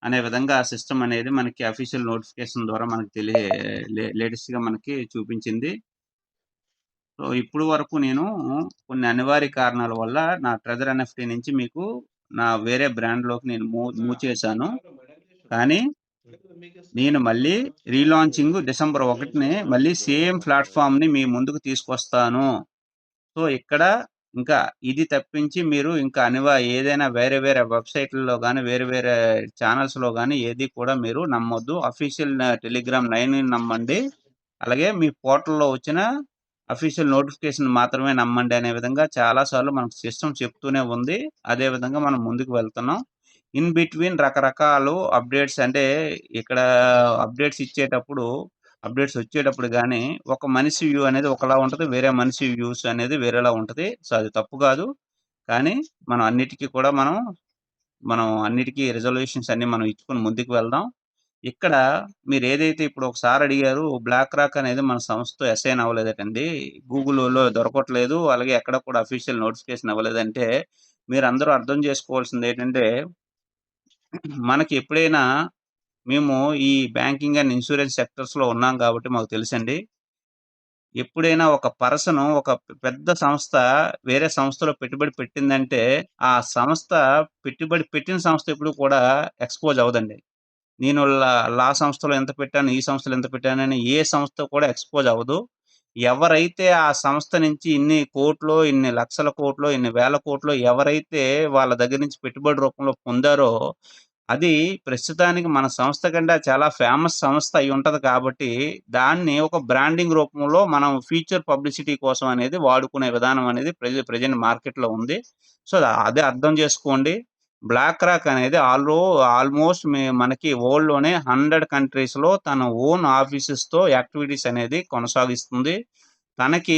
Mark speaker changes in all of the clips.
Speaker 1: అనే విధంగా ఆ సిస్టమ్ అనేది మనకి అఫీషియల్ నోటిఫికేషన్ ద్వారా మనకు లేటెస్ట్‌గా మనకి చూపించింది. సో, ఇప్పుడు వరకు నేను కొన్ని అనివార్య కారణాల వల్ల నా ట్రెజర్ ఎన్ఎఫ్‌టి నుంచి మీకు నా వేరే బ్రాండ్‌లోకి నేను మూవ్ చేశాను. కానీ నేను మళ్ళీ రీలాంచింగ్ డిసెంబర్ 1ని మళ్ళీ సేమ్ ప్లాట్‌ఫార్మ్‌ని మీ ముందుకు తీసుకొస్తాను. సో, ఇక్కడ ఇంకా ఇది తప్పించి మీరు ఇంకా ఏదైనా వేరే వేరే వెబ్‌సైట్‌లలో గాని, వేరే వేరే ఛానెల్స్‌లో గాని ఏది కూడా మీరు నమ్మొద్దు. అఫీషియల్ టెలిగ్రామ్ లైన్‌ని నమ్మండి. అలాగే మీ పోర్టల్‌లో వచ్చిన అఫీషియల్ నోటిఫికేషన్ మాత్రమే నమ్మండి అనే విధంగా చాలా సార్లు మనకు సిస్టమ్ చెప్తూనే ఉంది. అదే విధంగా మనం ముందుకు వెళ్తున్నాం. ఇన్ బిట్వీన్ రకరకాలు అప్డేట్స్ అంటే ఇక్కడ అప్డేట్స్ వచ్చేటప్పుడు గానీ, ఒక మనిషి వ్యూ అనేది ఒకలా ఉంటది. వేరే మనిషి వ్యూస్ అనేది వేరేలా ఉంటది. సో, అది తప్పు కాదు. కానీ మనం అన్నిటికి రిజల్యూషన్స్ అన్నీ మనం ఇచ్చుకొని ముందుకు వెళ్దాం. ఇక్కడ మీరేదైతే ఇప్పుడు ఒకసారి అడిగారు, బ్లాక్ రాక్ అనేది మన సంస్థతో అసైన్ అవ్వలేదటండి. గూగుల్‌లో దొరకట్లేదు. అలాగే ఎక్కడ కూడా అఫీషియల్ నోటిఫికేషన్ అవ్వలేదంటే, మీరందరూ అర్థం చేసుకోవాల్సిందేంటంటే, మనకి ఎప్పుడైనా మేము ఈ బ్యాంకింగ్ అండ్ ఇన్స్యూరెన్స్ సెక్టర్స్‌లో ఉన్నాం కాబట్టి మాకు తెలుసండి. ఎప్పుడైనా ఒక ఒక పెద్ద సంస్థ వేరే సంస్థలో పెట్టుబడి పెట్టిందంటే, ఆ సంస్థ పెట్టుబడి పెట్టిన సంస్థ ఎప్పుడు కూడా ఎక్స్‌పోజ్ అవ్వదండి. నేను లా సంస్థలో ఎంత పెట్టాను, ఈ సంస్థలో ఎంత పెట్టానని ఏ సంస్థ కూడా ఎక్స్‌పోజ్ అవ్వదు. ఎవరైతే ఆ సంస్థ నుంచి ఇన్ని కోట్లో, ఇన్ని లక్షల కోట్లో, ఇన్ని వేల కోట్లో ఎవరైతే వాళ్ళ దగ్గర నుంచి పెట్టుబడి రూపంలో పొందారో, అది ప్రస్తుతానికి మన సంస్థ కంటే చాలా ఫేమస్ సంస్థ అయ్యుంటది కాబట్టి, దాన్ని ఒక బ్రాండింగ్ రూపంలో మనం ఫ్యూచర్ పబ్లిసిటీ కోసం అనేది వాడుకునే విధానం అనేది ప్రెజెంట్ మార్కెట్‌లో ఉంది. సో, అదే అర్థం చేసుకోండి. బ్లాక్ రాక్ అనేది ఆల్మోస్ట్ మనకి వరల్డ్‌లోనే 100 కంట్రీస్‌లో తన ఓన్ ఆఫీసెస్‌తో యాక్టివిటీస్ అనేది కొనసాగిస్తుంది. తనకి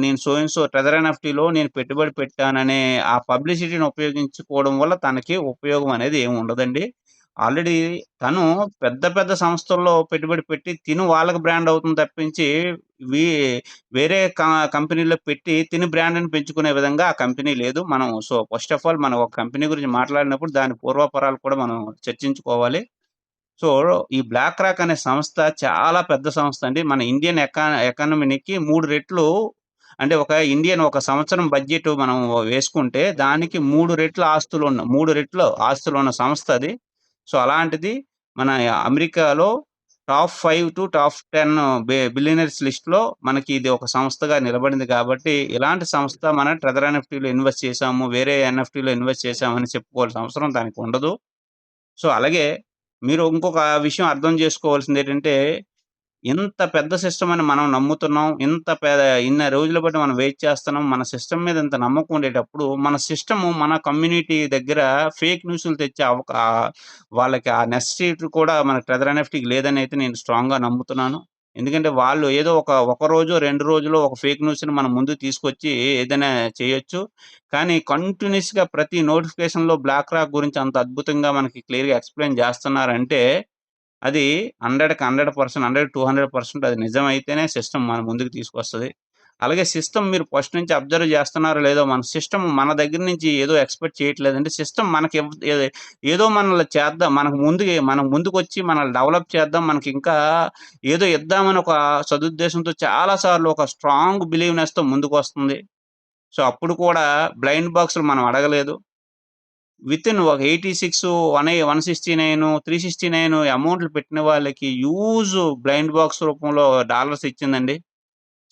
Speaker 1: నేను సో అండ్ సో ట్రెజర్ ఎన్ఎఫ్‌టిలో నేను పెట్టుబడి పెట్టాననే ఆ పబ్లిసిటీని ఉపయోగించుకోవడం వల్ల తనకి ఉపయోగం అనేది ఏమి ఉండదండి. ఆల్రెడీ తను పెద్ద పెద్ద సంస్థల్లో పెట్టుబడి పెట్టి వాళ్ళకి బ్రాండ్ అవుతుంది తప్పించి, వీ వేరే కంపెనీలో పెట్టి బ్రాండ్‌ని పెంచుకునే విధంగా ఆ కంపెనీ లేదు. ఫస్ట్ ఆఫ్ ఆల్ మనం ఒక కంపెనీ గురించి మాట్లాడినప్పుడు దాని పూర్వాపరాలు కూడా మనం చర్చించుకోవాలి. సో, ఈ బ్లాక్ రాక్ అనే సంస్థ చాలా పెద్ద సంస్థ అండి. మన ఇండియన్ ఎకానమీకి 3 రెట్లు అంటే ఒక సంవత్సరం బడ్జెట్ మనం వేసుకుంటే దానికి 3 రెట్లు ఆస్తులున్న సంస్థ అది. సో, అలాంటిది మన అమెరికాలో టాప్ 5 టు టాప్ 10 బిలియనీర్స్ లిస్ట్‌లో మనకి ఇది ఒక సంస్థగా నిలబడింది కాబట్టి, ఇలాంటి సంస్థ మన ట్రెజర్ ఎన్ఎఫ్‌టిలో ఇన్వెస్ట్ చేశాము, వేరే ఎన్ఎఫ్‌టిలో ఇన్వెస్ట్ చేశామని చెప్పుకోవాల్సిన అవసరం దానికి ఉండదు. సో, అలాగే మీరు ఇంకొక విషయం అర్థం చేసుకోవాల్సిందేంటంటే, ఇంత పెద్ద సిస్టమ్ అని మనం నమ్ముతున్నాం. ఇన్ని రోజుల బట్టి మనం వెయిట్ చేస్తున్నాం. మన సిస్టమ్ మీద ఇంత నమ్మకం ఉండేటప్పుడు, మన కమ్యూనిటీ దగ్గర ఫేక్ న్యూస్‌లు తెచ్చే వాళ్ళకి ఆ నెసెసిటీ కూడా మన ట్రెజర్ ఎన్ఎఫ్‌టికి లేదనైతే నేను స్ట్రాంగ్‌గా నమ్ముతున్నాను. ఎందుకంటే వాళ్ళు ఏదో ఒక రోజో, 2 రోజులో ఒక ఫేక్ న్యూస్‌ని మన ముందుకు తీసుకొచ్చి ఏదైనా చేయొచ్చు. కానీ కంటిన్యూయస్‌గా ప్రతి నోటిఫికేషన్‌లో బ్లాక్ రాక్ గురించి అంత అద్భుతంగా మనకి క్లియర్‌గా ఎక్స్‌ప్లెయిన్ చేస్తున్నారంటే, అది 100కి 100%, 200% అది నిజమైతేనే సిస్టమ్ మన ముందుకు తీసుకొస్తది. అలాగే సిస్టమ్ మీరు ఫస్ట్ నుంచి అబ్జర్వ్ చేస్తున్నారో లేదో, మన దగ్గర నుంచి ఏదో ఎక్స్‌పెక్ట్ చేయట్లేదండి. సిస్టమ్ మనకి ఏదో మనల్ని చేద్దాం, మనం ముందుకొచ్చి మనల్ని డెవలప్ చేద్దాం, మనకింకా ఏదో ఇద్దామని ఒక సదుద్దేశంతో చాలా సార్లు ఒక స్ట్రాంగ్ బిలీవ్‌నెస్‌తో ముందుకొస్తుంది. సో, అప్పుడు కూడా బ్లైండ్ బాక్స్‌లు మనం అడగలేదు. వితిన్ ఒక 86, 169, 369 అమౌంట్‌లు పెట్టిన వాళ్ళకి బ్లైండ్ బాక్స్ రూపంలో డాలర్స్ ఇచ్చిందండి.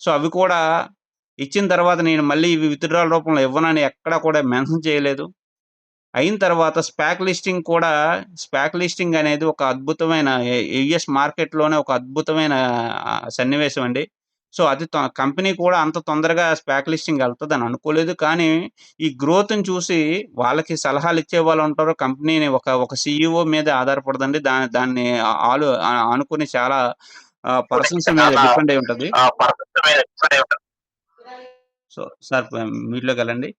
Speaker 1: సో, అవి కూడా ఇచ్చిన తర్వాత నేను మళ్ళీ ఇవి విత్‌డ్రాల్ రూపంలో ఇవ్వనని ఎక్కడా కూడా మెన్షన్ చేయలేదు. అయిన తర్వాత స్పాక్ లిస్టింగ్ అనేది ఒక అద్భుతమైన యూఎస్ మార్కెట్‌లోనే ఒక అద్భుతమైన సన్నివేశం అండి. సో, అది కంపెనీ కూడా అంత తొందరగా స్పాక్ లిస్టింగ్ ఎళ్తదని అనుకోలేదు. కానీ, ఈ గ్రోత్‌ని చూసి వాళ్ళకి సలహాలిచ్చే వాళ్ళుంటారు. కంపెనీని ఒక సీఈఓ మీదే ఆధారపడదండి. దాన్ని ఆనుకుని చాలా పర్సన్స్ మీద డిపెండ్ అయి ఉంటది. So, sir మ్యూట్‌లోకెళ్ళండి.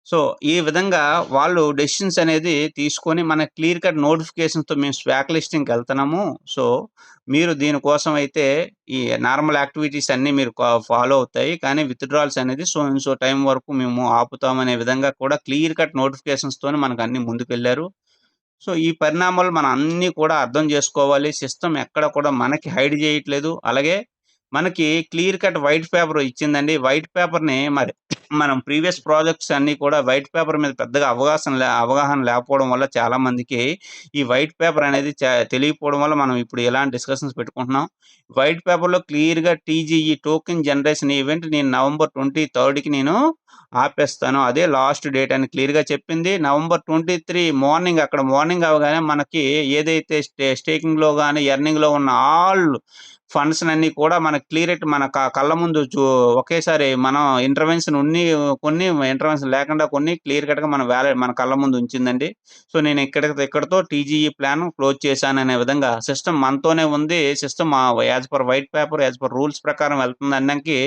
Speaker 1: సో, ఈ విధంగా వాళ్ళు డెసిషన్స్ అనేది తీసుకొని మన క్లియర్ కట్ నోటిఫికేషన్స్‌తో మేము స్వాక్ లిస్టింగ్‌కెళ్తున్నాము. సో, మీరు దీనికోసం అయితే ఈ నార్మల్ యాక్టివిటీస్ అన్నీ మీరు ఫాలో అవుతాయి. కానీ విత్‌డ్రాయల్స్ అనేది సో అండ్ సో టైమ్ వరకు మేము ఆపుతామనే విధంగా కూడా క్లియర్ కట్ నోటిఫికేషన్స్‌తోని మనకు అన్నీ ముందుకెళ్లారు. సో, ఈ పరిణామాలు మనం అన్నీ కూడా అర్థం జేసుకోవాలి. సిస్టమ్ ఎక్కడ కూడా మనకి హైడ్ జేయట్లేదు. అలాగే మనకి క్లియర్ కట్ వైట్ పేపర్ ఇచ్చిందండి. వైట్ పేపర్‌ని మరి మనం ప్రీవియస్ ప్రాజెక్ట్స్ అన్నీ కూడా వైట్ పేపర్ మీద పెద్దగా అవగాహన లేకపోవడం వల్ల చాలామందికి ఈ వైట్ పేపర్ అనేది తెలియకపోవడం వల్ల మనం ఇప్పుడు ఇలాంటి డిస్కషన్స్ పెట్టుకుంటున్నాం. వైట్ పేపర్‌లో క్లియర్‌గా టీజీఈ టోకెన్ జనరేషన్ ఈవెంట్ నేను నవంబర్ 23కి నేను ఆపేస్తాను. అదే లాస్ట్ డేట్ అని క్లియర్‌గా చెప్పింది. నవంబర్ 23 మార్నింగ్ అవ్వగానే మనకి ఏదైతే స్టేకింగ్‌లో గాని, ఎర్నింగ్‌లో ఉన్న ఆల్ ఫండ్స్‌నన్నీ కూడా మనకు క్లియరెట్ మన కళ్ళ ముందు ఒకేసారి మనం కొన్ని ఇంటర్వెన్షన్ లేకుండా కొన్ని క్లియర్ కట్‌గా మన కళ్ళ ముందు ఉంచిందండి. సో, నేను ఇక్కడితో టీజీఈ ప్లాన్ క్లోజ్ చేశాననే విధంగా సిస్టమ్ మనతోనే ఉంది. System as per white paper, as per rules ప్రకారం వెళ్తుందనడానికి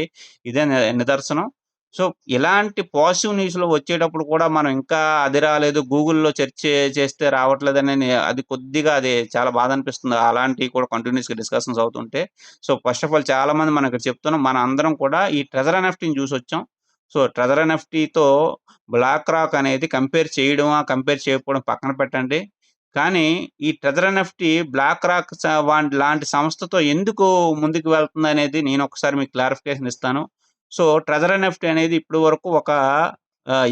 Speaker 1: ఇదే నిదర్శనం. సో, ఇలాంటి పాజిటివ్ న్యూస్‌లు వచ్చేటప్పుడు కూడా మనం ఇంకా అది రాలేదు, గూగుల్‌లో సెర్చ్ చేస్తే రావట్లేదని అది చాలా బాధనిపిస్తుంది. అలాంటివి కూడా కంటిన్యూయస్‌గా డిస్కషన్స్ అవుతుంటే. సో, ఫస్ట్ ఆఫ్ ఆల్ చాలామంది మనం ఇక్కడ చెప్తున్నాం. అందరం కూడా ఈ ట్రెజర్ ఎన్ఎఫ్టీని చూసొచ్చాం. సో, ట్రెజర్ ఎన్ఎఫ్టీతో బ్లాక్ రాక్ అనేది కంపేర్ చేయకపోవడం పక్కన పెట్టండి. కానీ ఈ ట్రెజర్ ఎన్ఎఫ్టీ బ్లాక్ రాక్ లాంటి సంస్థతో ఎందుకు ముందుకు వెళ్తుందనేది నేనొకసారి మీకు క్లారిఫికేషన్ ఇస్తాను. సో, ట్రెజర్ ఎన్ఎఫ్టీ అనేది ఇప్పటి వరకు ఒక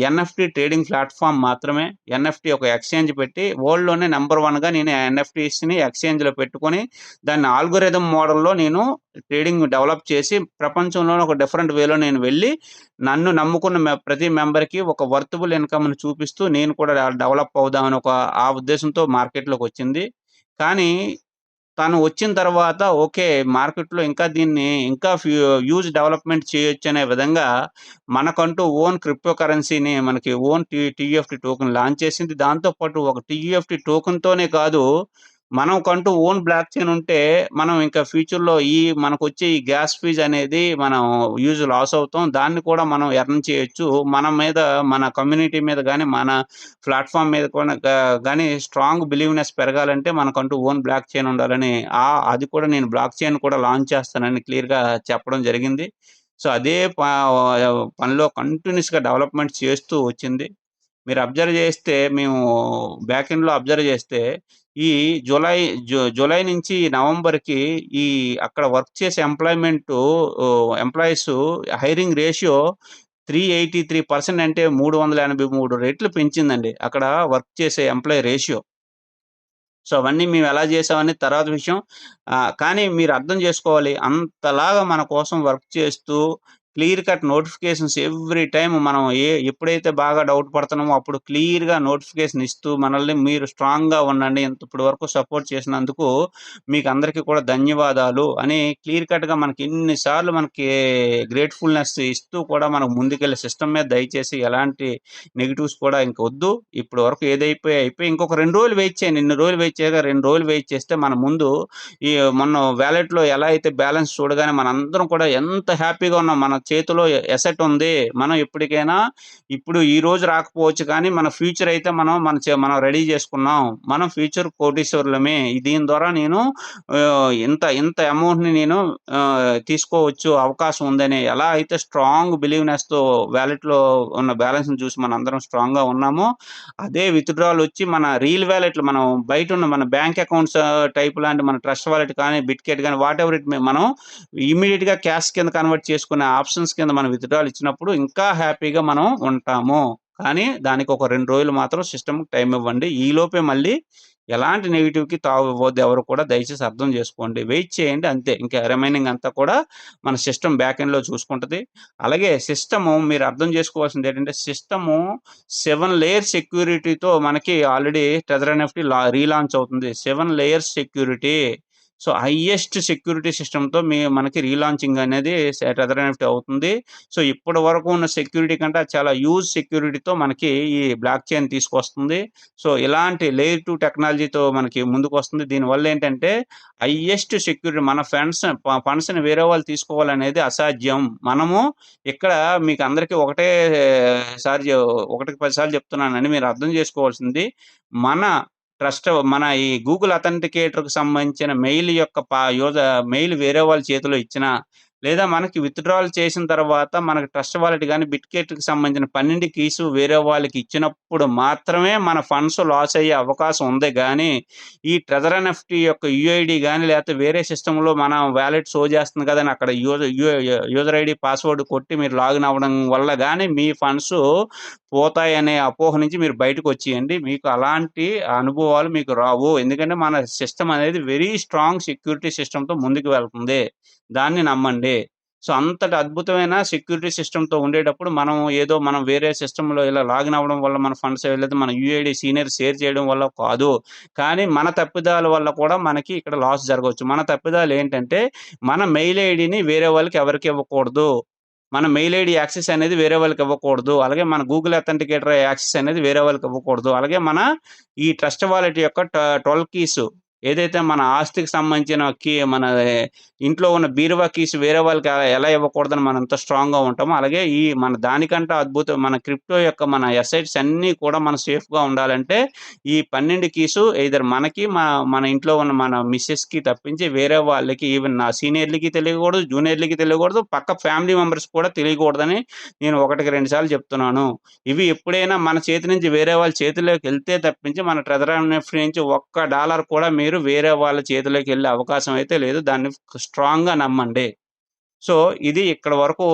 Speaker 1: ఎన్ఎఫ్టీ ట్రేడింగ్ ప్లాట్‌ఫార్మ్ మాత్రమే. ఎన్ఎఫ్టీ ఒక ఎక్స్‌చేంజ్ పెట్టి వరల్డ్‌లోనే నంబర్ 1గా నేను ఎన్ఎఫ్టీస్‌ని ఎక్స్‌చేంజ్‌లో పెట్టుకొని దాన్ని ఆల్గోరిథం మోడల్‌లో నేను ట్రేడింగ్ డెవలప్ చేసి ప్రపంచంలోనే ఒక డిఫరెంట్ వేలో నేను వెళ్ళి నన్ను నమ్ముకున్న ప్రతి మెంబర్‌కి ఒక వర్తబుల్ ఇన్‌కమ్‌ని చూపిస్తూ నేను కూడా డెవలప్ అవుదామని ఆ ఉద్దేశంతో మార్కెట్‌లోకొచ్చింది. కానీ తను వచ్చిన తర్వాత ఓకే. మార్కెట్‌లో ఇంకా హ్యూజ్ డెవలప్‌మెంట్ చేయొచ్చనే విధంగా మనకంటూ ఓన్ క్రిప్టో కరెన్సీని మనకి ఓన్ టీయూఎఫ్‌టీ టోకెన్ లాంచ్ చేసింది. దాంతో పాటు ఒక టీయూఎఫ్‌టీ టోకెన్‌తోనే కాదు, మనకంటూ ఓన్ బ్లాక్ చైన్ ఉంటే మనం ఇంకా ఫ్యూచర్‌లో మనకొచ్చే ఈ గ్యాస్ ఫీజ్ అనేది మనం లాస్ అవుతాం. దాన్ని కూడా మనం ఎర్న్ చేయొచ్చు. మన కమ్యూనిటీ మీద గాని, మన ప్లాట్‌ఫార్మ్ మీద కూడా గాని స్ట్రాంగ్ బిలీవ్‌నెస్ పెరగాలంటే మనకంటూ ఓన్ బ్లాక్ చైన్ ఉండాలని అది కూడా నేను బ్లాక్ చైన్ కూడా లాంచ్ చేస్తానని క్లియర్‌గా చెప్పడం జరిగింది. సో, అదే పనిలో కంటిన్యూయస్‌గా డెవలప్‌మెంట్ చేస్తూ వచ్చింది. మీరు అబ్జర్వ్ చేస్తే మేము బ్యాక్ ఎండ్‌లో అబ్జర్వ్ చేస్తే ఈ జులై జులై నుంచి నవంబర్‌కి ఈ అక్కడ వర్క్ చేసే ఎంప్లాయీస్ హైరింగ్ రేషియో 383% అంటే 383 రెట్లు పెంచిందండి. అక్కడ వర్క్ చేసే ఎంప్లాయీ రేషియో. సో, అవన్నీ మేమెలా జేసామనేది తర్వాత విషయం. కానీ మీరు అర్థం జేసుకోవాలి. అంతలాగా మన కోసం వర్క్ చేస్తూ, clear cut notifications every time మనం ఎప్పుడైతే బాగా డౌట్ పడుతున్నామో, అప్పుడు క్లియర్‌గా నోటిఫికేషన్ ఇస్తూ, మనల్ని మీరు స్ట్రాంగ్‌గా ఉండండి. ఇప్పటి వరకు సపోర్ట్ చేసినందుకు మీకందరికీ కూడా ధన్యవాదాలు అని క్లియర్ కట్‌గా ఎన్ని సార్లు గ్రేట్‌ఫుల్‌నెస్ ఇస్తూ కూడా మనకు ముందుకెళ్ళే సిస్టమ్ మీద దయచేసి ఎలాంటి నెగెటివ్స్ కూడా ఇంక వద్దు. ఇప్పటి వరకు అయిపోయి ఇంకొక 2 రోజులు వెయిట్ చేయండి. ఇన్ని రోజులు వెయిట్ చేయగా 2 రోజులు వెయిట్ చేస్తే మన ముందు ఈ మొన్న వాలెట్‌లో ఎలా అయితే బ్యాలెన్స్ చూడగానే మనందరం కూడా ఎంత హ్యాపీగా ఉన్నాం. మన చేతిలో ఎసెట్ ఉంది. మనం ఎప్పటికైనా ఈ రోజు రాకపోవచ్చు కానీ మన ఫ్యూచర్ అయితే మనం రెడీ చేసుకున్నాం. మనం ఫ్యూచర్ కోటీశ్వరులమే. దీని ద్వారా నేను ఇంత అమౌంట్‌ని నేను తీసుకోవచ్చు అవకాశం ఉందని ఎలా అయితే స్ట్రాంగ్ బిలీవ్‌నెస్‌తో వాలెట్‌లో ఉన్న బ్యాలెన్స్‌ని చూసి మనందరం స్ట్రాంగ్‌గా ఉన్నామో, అదే విత్‌డ్రాలొచ్చి మన రియల్ వాలెట్‌లో మనం బయటున్న మన బ్యాంక్ అకౌంట్స్ టైప్ లాంటి మన ట్రస్ట్ వాలెట్ కానీ, బిట్‌గెట్ గాని వాటెవర్ మనం ఇమ్మీడియేట్‌గా క్యాష్ కింద కన్వర్ట్ చేసుకునే ఆప్షన్స్ కింద మనం విత్‌డ్రాల్ ఇచ్చినప్పుడు ఇంకా హ్యాపీగా మనం ఉంటాము. కానీ దానికి ఒక 2 రోజులు మాత్రం సిస్టమ్‌కి టైమ్ ఇవ్వండి. ఈలోపే మళ్ళీ ఎలాంటి నెగెటివ్‌కి తావివ్వద్దు ఎవరు కూడా దయచేసి అర్థం చేసుకోండి. వెయిట్ చేయండి అంతే. ఇంకా రిమైనింగ్ అంతా కూడా మన సిస్టమ్ బ్యాక్ ఎండ్‌లో చూసుకుంటది. అలాగే మీరు అర్థం చేసుకోవాల్సిందేంటంటే 7 లేయర్ సెక్యూరిటీతో మనకి ఆల్రెడీ టెథర్ ఎన్ఎఫ్‌టీ రీలాంచ్ అవుతుంది. 7 layers security. So, highest security సిస్టమ్‌తో మనకి రీలాంచింగ్ అనేది టెథర్ ఎన్ఎఫ్‌టీ అవుతుంది. సో, ఇప్పటి వరకు ఉన్న సెక్యూరిటీ కంటే చాలా సెక్యూరిటీతో మనకి ఈ బ్లాక్ చైన్ తీసుకొస్తుంది. సో, ఇలాంటి లేయర్ 2 టెక్నాలజీతో మనకి ముందుకొస్తుంది. దీనివల్లేంటంటే హైయెస్ట్ సెక్యూరిటీ మన ఫండ్స్‌ని వేరే వాళ్ళు తీసుకోవాలనేది అసాధ్యం. మనము ఇక్కడ మీకందరికీ ఒకటికి 10 సార్లు చెప్తున్నానండి. మీరు అర్థం చేసుకోవాల్సింది మన మన ఈ గూగుల్ అథెంటికేటర్‌కి సంబంధించిన మెయిల్ యొక్క మెయిల్ వేరే వాళ్ళ చేతిలో ఇచ్చినా, లేదా మనకి విత్‌డ్రాల్ చేసిన తర్వాత మనకు ట్రస్ట్ వాలెట్ గాని, బిట్‌గెట్‌కి సంబంధించిన 12 కీస్ వేరే వాళ్ళకి ఇచ్చినప్పుడు మాత్రమే మన ఫండ్స్ లాస్ అయ్యే అవకాశం ఉంది గానీ, ఈ ట్రెజర్ ఎన్ఎఫ్‌టి యొక్క యూఐడీ గాని, లేకపోతే వేరే సిస్టమ్‌లో మన వాలెట్ షో చేస్తుంది కదని అక్కడ యూజర్ ఐడీ, పాస్వర్డ్ కొట్టి మీరు లాగిన్ అవ్వడం వల్ల గాని మీ ఫండ్స్ పోతాయనే అపోహ నుంచి మీరు బయటకొచ్చేయండి. మీకు అలాంటి అనుభవాలు మీకు రావు. ఎందుకంటే మన సిస్టమ్ అనేది వెరీ స్ట్రాంగ్ సెక్యూరిటీ సిస్టమ్‌తో ముందుకు వెళ్తుంది. దాన్ని నమ్మండి. సో, అంతటి అద్భుతమైన సెక్యూరిటీ సిస్టమ్‌తో ఉండేటప్పుడు మనం వేరే సిస్టమ్‌లో ఇలా లాగిన్ అవ్వడం వల్ల మన ఫండ్స్ లేదా మన యూఐడీ సీనియర్ షేర్ చేయడం వల్ల కాదు. కానీ మన తప్పిదాల వల్ల కూడా మనకి ఇక్కడ లాస్ జరగొచ్చు. మన తప్పిదాలేంటంటే మన మెయిల్ ఐడీని వేరే వాళ్ళకి ఎవరికీ ఇవ్వకూడదు. మన మెయిల్ ఐడీ యాక్సెస్ అనేది వేరే వాళ్ళకి ఇవ్వకూడదు. అలాగే మన గూగుల్ అథెంటికేటర్ యాక్సెస్ అనేది వేరే వాళ్ళకి ఇవ్వకూడదు. అలాగే ఈ ట్రస్ట్ వాలెట్ యొక్క 12 కీస్ ఏదైతే మన ఆస్తికి సంబంధించిన మన ఇంట్లో ఉన్న బీరువా కీస్ వేరే వాళ్ళకి ఎలా ఇవ్వకూడదని మనం ఎంత స్ట్రాంగ్‌గా ఉంటామో, అలాగే మన దానికంటే అద్భుతం మన క్రిప్టో యొక్క మన అసెట్స్ అన్నీ కూడా మనం సేఫ్‌గా ఉండాలంటే, ఈ 12 కీసు ఎయిదర్ మనకి, మన ఇంట్లో ఉన్న మన మిసెస్‌కి తప్పించి వేరే వాళ్ళకి ఈవెన్ నా సీనియర్‌లకి తెలియకూడదు, జూనియర్‌లకి తెలియకూడదు, పక్క ఫ్యామిలీ మెంబర్స్ కూడా తెలియకూడదని నేను ఒకటికి 2 సార్లు చెప్తున్నాను. ఇవి ఎప్పుడైనా మన చేతి నుంచి వేరే వాళ్ళ చేతిలోకెళ్తే తప్పించి మన ట్రెజర్ ఎన్ఎఫ్‌టి నుంచి ఒక్క డాలర్ కూడా మీరు వేరే వాళ్ళ చేతిలోకెళ్ళే అవకాశం అయితే లేదు. దాన్ని స్ట్రాంగ్‌గా నమ్మండి. సో, ఇది ఇక్కడ వరకు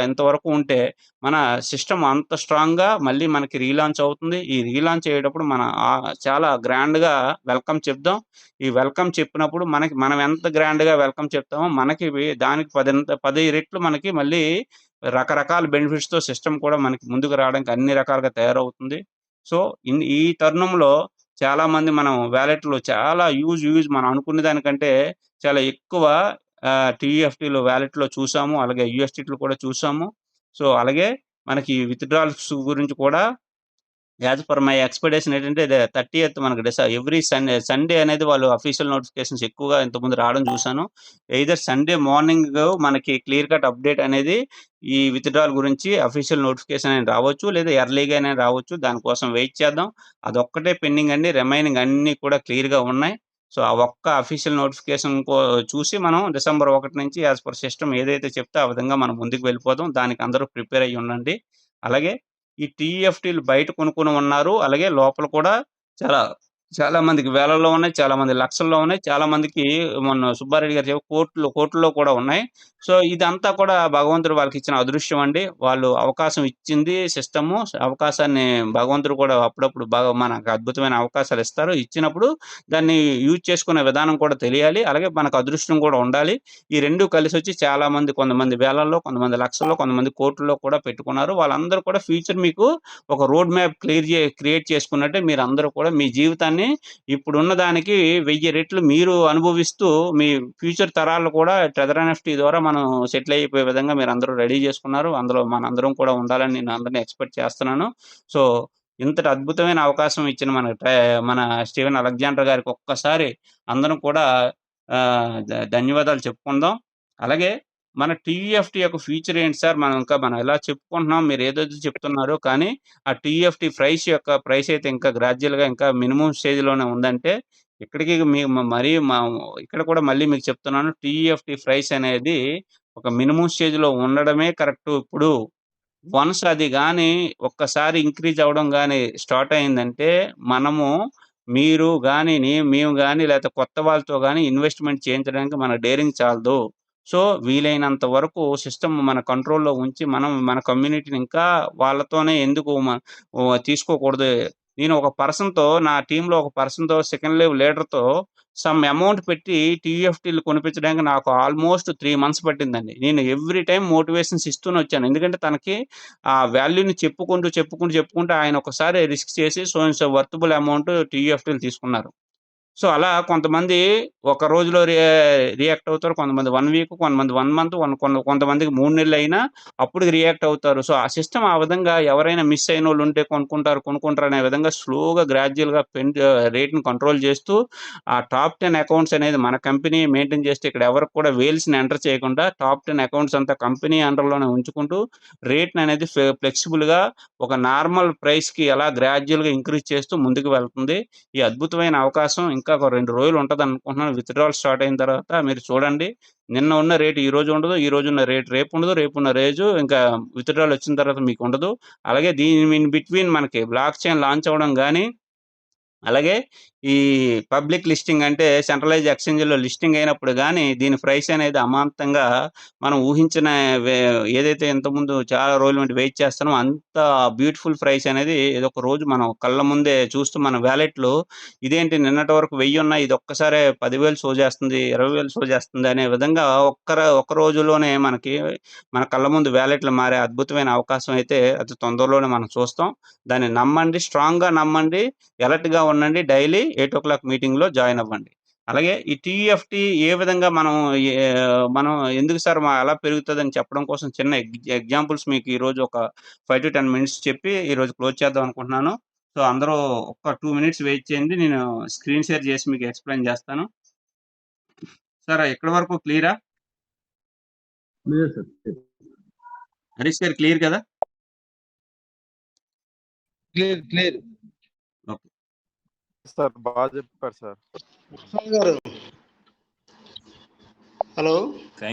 Speaker 1: ఇంతవరకు ఉంటే మన సిస్టమ్ అంత స్ట్రాంగ్‌గా మళ్ళీ మనకి రీలాంచ్ అవుతుంది. ఈ రీలాంచ్ అయ్యేటప్పుడు చాలా గ్రాండ్‌గా వెల్కమ్ చెప్దాం. ఈ వెల్కమ్ చెప్పినప్పుడు మనం ఎంత గ్రాండ్‌గా వెల్కమ్ చెప్తామో మనకి దానికి 10 రెట్లు మనకి మళ్ళీ రకరకాల బెనిఫిట్స్‌తో సిస్టమ్ కూడా మనకి ముందుకు రావడానికి అన్ని రకాలుగా తయారవుతుంది. సో, ఈ తరుణంలో చాలామంది మనం వాలెట్‌లో చాలా యూజ్ మనం అనుకున్న దానికంటే చాలా ఎక్కువ టీఎఫ్‌టీలో వాలెట్‌లో చూసాము. అలాగే యూఎస్‌డిటీలో కూడా చూసాము. సో, అలాగే మనకి విత్‌డ్రాల్స్ గురించి కూడా యాస్ పర్ మై ఎక్స్‌పెక్టేషన్ ఏంటంటే 30థ్ మనకి ఎవ్రీ సండే అనేది వాళ్ళు అఫీషియల్ నోటిఫికేషన్స్ ఎక్కువగా ఇంతకుముందు రావడం చూసాను. ఎయిదర్ సండే మార్నింగ్ మనకి క్లియర్ కట్ అప్డేట్ అనేది ఈ విత్‌డ్రాల్ గురించి అఫీషియల్ నోటిఫికేషన్ అనేది రావచ్చు. లేదా ఎర్లీగానే రావచ్చు. దానికోసం వెయిట్ చేద్దాం. అదొక్కటే పెండింగ్ అండి. రిమైనింగ్ అన్నీ కూడా క్లియర్‌గా ఉన్నాయి. సో, ఆ ఒక్క అఫీషియల్ నోటిఫికేషన్ చూసి మనం డిసెంబర్ 1 నుంచి యాస్ పర్ సిస్టమ్ ఏదైతే చెప్తే ఆ విధంగా మనం ముందుకు వెళ్ళిపోదాం. దానికి అందరూ ప్రిపేర్ అయ్యి ఉండండి. అలాగే ఈ టీఎఫ్‌టీలు బయట కొనుక్కొని ఉన్నారు. అలాగే లోపల కూడా చాలా చాలా మందికి వేలల్లో ఉన్నాయి. చాలా మంది లక్షల్లో ఉన్నాయి. చాలా మందికి మొన్న సుబ్బారెడ్డి గారు కోట్లలో కూడా ఉన్నాయి. సో, ఇదంతా కూడా భగవంతుడు వాళ్ళకిచ్చిన అదృశ్యం అండి. వాళ్ళు అవకాశం ఇచ్చింది సిస్టము. అవకాశాన్ని భగవంతుడు కూడా అప్పుడప్పుడు మనకు అద్భుతమైన అవకాశాలిస్తారు. ఇచ్చినప్పుడు దాన్ని యూజ్ చేసుకునే విధానం కూడా తెలియాలి. అలాగే మనకు అదృష్టం కూడా ఉండాలి. ఈ 2 కలిసొచ్చి కొంతమంది వేలల్లో, కొంతమంది లక్షల్లో, కొంతమంది కోట్లలో కూడా పెట్టుకున్నారు. వాళ్ళందరూ కూడా ఫ్యూచర్ మీకు ఒక రోడ్ మ్యాప్ క్రియేట్ చేసుకున్నట్టే మీరందరూ కూడా మీ జీవితాన్ని ఇప్పుడున్న దానికి 1000 రెట్లు మీరు అనుభవిస్తూ మీ ఫ్యూచర్ తరాలు కూడా ట్రెజర్ ఎన్ఎఫ్‌టి ద్వారా మనం సెటిల్ అయిపోయే విధంగా మీరందరూ రెడీ చేసుకున్నారు. అందులో మనందరం కూడా ఉండాలని నేను అందరిని ఎక్స్‌పెక్ట్ చేస్తున్నాను. సో, ఇంతటి అద్భుతమైన అవకాశం ఇచ్చిన మన స్టీవెన్ అలెగ్జాండర్ గారికి ఒక్కసారి అందరం కూడా ధన్యవాదాలు చెప్పుకుందాం. అలాగే మన టీఎఫ్‌టి యొక్క ఫ్యూచర్ ఏంటి సార్? మనం ఇలా చెప్పుకుంటున్నాం. మీరు ఏదేదో చెప్తున్నారు. కానీ ఆ టీఎఫ్‌టి ప్రైస్ అయితే ఇంకా గ్రాడ్యుయల్‌గా ఇంకా మినిమమ్ స్టేజ్‌లోనే ఉందంటే, ఇక్కడికి మీ మ మరీ మా ఇక్కడ కూడా మళ్ళీ మీకు చెప్తున్నాను. టీఎఫ్‌టి ప్రైస్ అనేది ఒక మినిమమ్ స్టేజ్‌లో ఉండడమే కరెక్టు. ఇప్పుడు వన్స్ అది గాని ఒక్కసారి ఇంక్రీజ్ అవ్వడం గాని స్టార్ట్ అయిందంటే, మీరు గాని, మేము గాని లేతే కొత్త వాళ్ళతో గాని ఇన్వెస్ట్‌మెంట్ చేయించడానికి మన డేరింగ్ చాలదు. సో, వీలైనంత వరకు సిస్టమ్ మన కంట్రోల్‌లో ఉంచి మనం మన కమ్యూనిటీని ఇంకా వాళ్ళతోనే ఎందుకు తీసుకోకూడదు. నేను నా టీమ్‌లో ఒక పర్సన్‌తో సెకండ్ లీడర్‌తో సమ్ అమౌంట్ పెట్టి టీఎఫ్‌టీలు కొనిపించడానికి నాకు ఆల్‌మోస్ట్ 3 మంత్స్ పట్టిందండి. నేను ఎవ్రీ టైమ్ మోటివేషన్స్ ఇస్తూనే వచ్చాను. ఎందుకంటే తనకి ఆ వాల్యూని చెప్పుకుంటూ ఆయన ఒకసారి రిస్క్ చేసి so and so worthable amount టీఎఫ్‌టీలు తీసుకున్నారు. సో, అలా కొంతమంది ఒక రోజులో రియాక్ట్ అవుతారు. కొంతమంది 1 వీక్, కొంతమంది 1 మంత్, కొంతమందికి 3 నెలలైనా అప్పటికి రియాక్ట్ అవుతారు. సో, ఆ సిస్టమ్ ఆ విధంగా ఎవరైనా మిస్ అయినోళ్ళుంటే కొనుక్కుంటారు అనే విధంగా స్లోగా గ్రాడ్యుయల్‌గా రేట్‌ని కంట్రోల్ చేస్తూ ఆ టాప్ 10 అకౌంట్స్ అనేది మన కంపెనీ మెయింటైన్ చేస్తే ఇక్కడ ఎవరికి కూడా వేల్స్‌ని ఎంటర్ చేయకుండా టాప్ 10 అకౌంట్స్ అంతా కంపెనీ అండర్‌లోనే ఉంచుకుంటూ రేట్‌ననేది ఫ్లెక్సిబుల్‌గా ఒక నార్మల్ ప్రైస్‌కి అలా గ్రాడ్యుయల్‌గా ఇంక్రీజ్ చేస్తూ ముందుకు వెళ్తుంది. ఈ అద్భుతమైన అవకాశం ఇంకా ఇంకా ఒక 2 రోజులు ఉంటదనుకుంటున్నాను. విత్‌డ్రావల్ స్టార్ట్ అయిన తర్వాత మీరు చూడండి. నిన్న ఉన్న రేట్ ఈరోజు ఉండదు. ఈరోజున్న రేట్ రేపుండదు. రేపున్న రేజు ఇంకా విత్‌డ్రావల్ వచ్చిన తర్వాత మీకుండదు. అలాగే దీని ఇన్ బిట్వీన్ మనకి బ్లాక్ చైన్ లాంచ్ అవ్వడం గాని, అలాగే ఈ పబ్లిక్ లిస్టింగ్ అంటే సెంట్రలైజ్డ్ ఎక్స్‌చేంజ్‌లో లిస్టింగ్ అయినప్పుడు గాని, దీని ప్రైస్ అనేది అమాంతంగా మనం ఊహించిన వే ఏదైతే ఇంతకుముందు చాలా రోజుల నుండి వెయిట్ చేస్తున్నామో అంత బ్యూటిఫుల్ ప్రైస్ అనేది ఏదొక రోజు మనం కళ్ళ ముందే చూస్తూ మన వాలెట్‌లో ఇదేంటి నిన్నటి వరకు 1000 ఉన్నాయి. ఇది ఒక్కసారే 10,000 షో చేస్తుంది, 20,000 షో చేస్తుంది అనే విధంగా ఒక్క రోజులోనే మనకి మన కళ్ళ ముందు వాలెట్‌లు మారే అద్భుతమైన అవకాశం అయితే అతి తొందరలోనే మనం చూస్తాం. దాన్ని నమ్మండి. స్ట్రాంగ్‌గా నమ్మండి. అలర్ట్‌గా ఉండండి. డైలీ 8:00 మీటింగ్‌లో జాయిన్ అవ్వండి. అలాగే ఈ టీఎఫ్‌టీ ఏ విధంగా మనం ఎందుకు సార్ అలా పెరుగుతదని చెప్పడం కోసం చిన్న ఎగ్జాంపుల్స్ మీకు ఈరోజు ఒక 5-10 మినిట్స్ చెప్పి ఈరోజు క్లోజ్ చేద్దాం అనుకుంటున్నాను. సో, అందరూ ఒక్క 2 మినిట్స్ వెయిట్ చేయండి. నేను స్క్రీన్ షేర్ చేసి మీకు ఎక్స్‌ప్లెయిన్ చేస్తాను. సార్ ఇక్కడి వరకు క్లియరా?
Speaker 2: Clear sir.
Speaker 1: హరీష్ గారు క్లియర్ కదా?
Speaker 3: క్లియర్.
Speaker 1: ఓకే.
Speaker 4: సార్ బాగా చెప్పారు సార్.
Speaker 3: గారు హలో.